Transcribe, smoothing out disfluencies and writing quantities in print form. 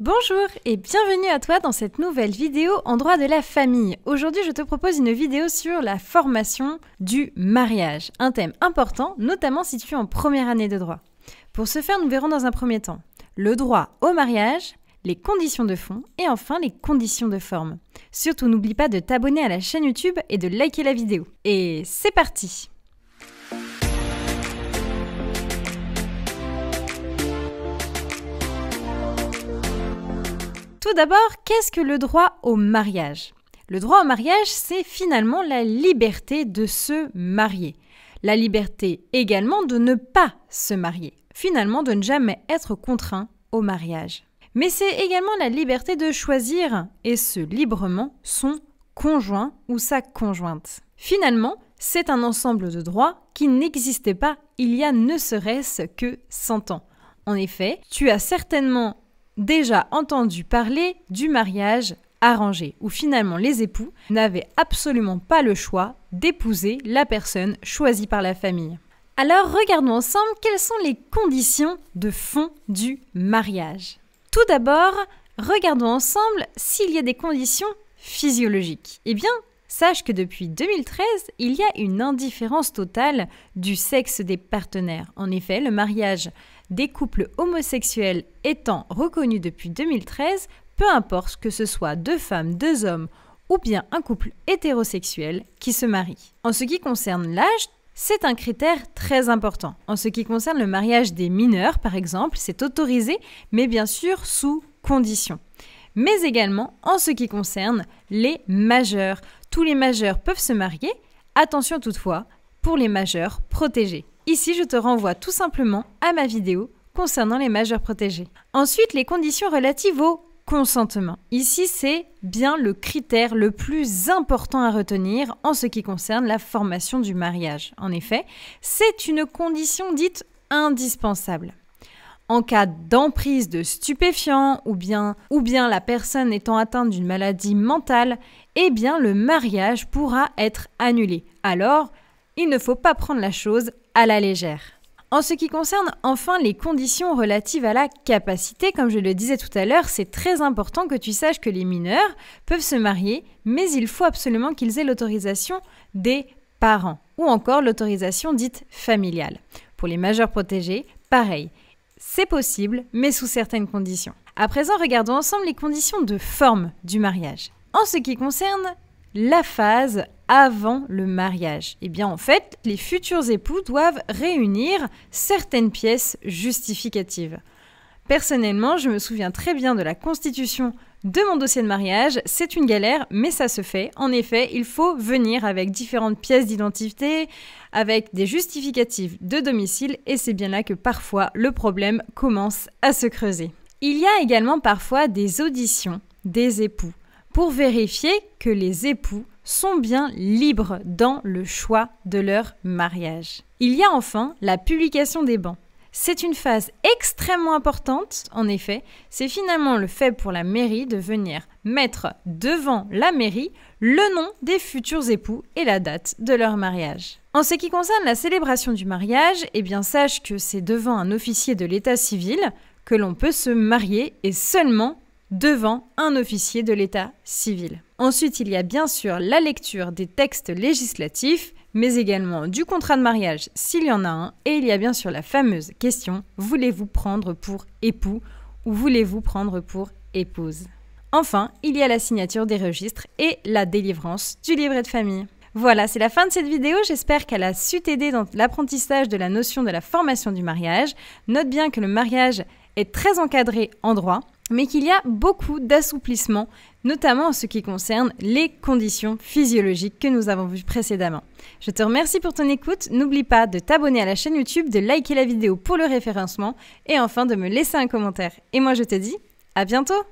Bonjour et bienvenue à toi dans cette nouvelle vidéo en droit de la famille. Aujourd'hui, je te propose une vidéo sur la formation du mariage, un thème important, notamment si tu es en première année de droit. Pour ce faire, nous verrons dans un premier temps le droit au mariage, les conditions de fond et enfin les conditions de forme. Surtout, n'oublie pas de t'abonner à la chaîne YouTube et de liker la vidéo. Et c'est parti! Tout d'abord, qu'est-ce que le droit au mariage? Le droit au mariage, c'est finalement la liberté de se marier. La liberté également de ne pas se marier. Finalement, de ne jamais être contraint au mariage. Mais c'est également la liberté de choisir, et ce librement, son conjoint ou sa conjointe. Finalement, c'est un ensemble de droits qui n'existait pas il y a ne serait-ce que 100 ans. En effet, tu as certainement déjà entendu parler du mariage arrangé, où finalement les époux n'avaient absolument pas le choix d'épouser la personne choisie par la famille. Alors regardons ensemble quelles sont les conditions de fond du mariage. Tout d'abord, regardons ensemble s'il y a des conditions physiologiques. Eh bien, sache que depuis 2013, il y a une indifférence totale du sexe des partenaires. En effet, le mariage des couples homosexuels étant reconnus depuis 2013, peu importe que ce soit deux femmes, deux hommes ou bien un couple hétérosexuel qui se marie. En ce qui concerne l'âge, c'est un critère très important. En ce qui concerne le mariage des mineurs, par exemple, c'est autorisé, mais bien sûr sous conditions. Mais également en ce qui concerne les majeurs. Tous les majeurs peuvent se marier, attention toutefois, pour les majeurs protégés. Ici, je te renvoie tout simplement à ma vidéo concernant les majeurs protégés. Ensuite, les conditions relatives au consentement. Ici, c'est bien le critère le plus important à retenir en ce qui concerne la formation du mariage. En effet, c'est une condition dite indispensable. En cas d'emprise de stupéfiants ou bien la personne étant atteinte d'une maladie mentale, eh bien le mariage pourra être annulé. Alors, il ne faut pas prendre la chose à la légère. En ce qui concerne enfin les conditions relatives à la capacité, comme je le disais tout à l'heure, c'est très important que tu saches que les mineurs peuvent se marier, mais il faut absolument qu'ils aient l'autorisation des parents ou encore l'autorisation dite familiale. Pour les majeurs protégés, pareil, c'est possible, mais sous certaines conditions. À présent, regardons ensemble les conditions de forme du mariage. En ce qui concerne la phase avant le mariage. Eh bien, en fait, les futurs époux doivent réunir certaines pièces justificatives. Personnellement, je me souviens très bien de la constitution de mon dossier de mariage. C'est une galère, mais ça se fait. En effet, il faut venir avec différentes pièces d'identité, avec des justificatifs de domicile, et c'est bien là que parfois le problème commence à se creuser. Il y a également parfois des auditions des époux pour vérifier que les époux sont bien libres dans le choix de leur mariage. Il y a enfin la publication des bans. C'est une phase extrêmement importante, en effet, c'est finalement le fait pour la mairie de venir mettre devant la mairie le nom des futurs époux et la date de leur mariage. En ce qui concerne la célébration du mariage, eh bien sache que c'est devant un officier de l'état civil que l'on peut se marier et seulement devant un officier de l'état civil. Ensuite, il y a bien sûr la lecture des textes législatifs, mais également du contrat de mariage s'il y en a un, et il y a bien sûr la fameuse question « Voulez-vous prendre pour époux ou voulez-vous prendre pour épouse ?» Enfin, il y a la signature des registres et la délivrance du livret de famille. Voilà, c'est la fin de cette vidéo. J'espère qu'elle a su t'aider dans l'apprentissage de la notion de la formation du mariage. Note bien que le mariage est très encadré en droit, mais qu'il y a beaucoup d'assouplissements, notamment en ce qui concerne les conditions physiologiques que nous avons vues précédemment. Je te remercie pour ton écoute, n'oublie pas de t'abonner à la chaîne YouTube, de liker la vidéo pour le référencement et enfin de me laisser un commentaire. Et moi je te dis à bientôt!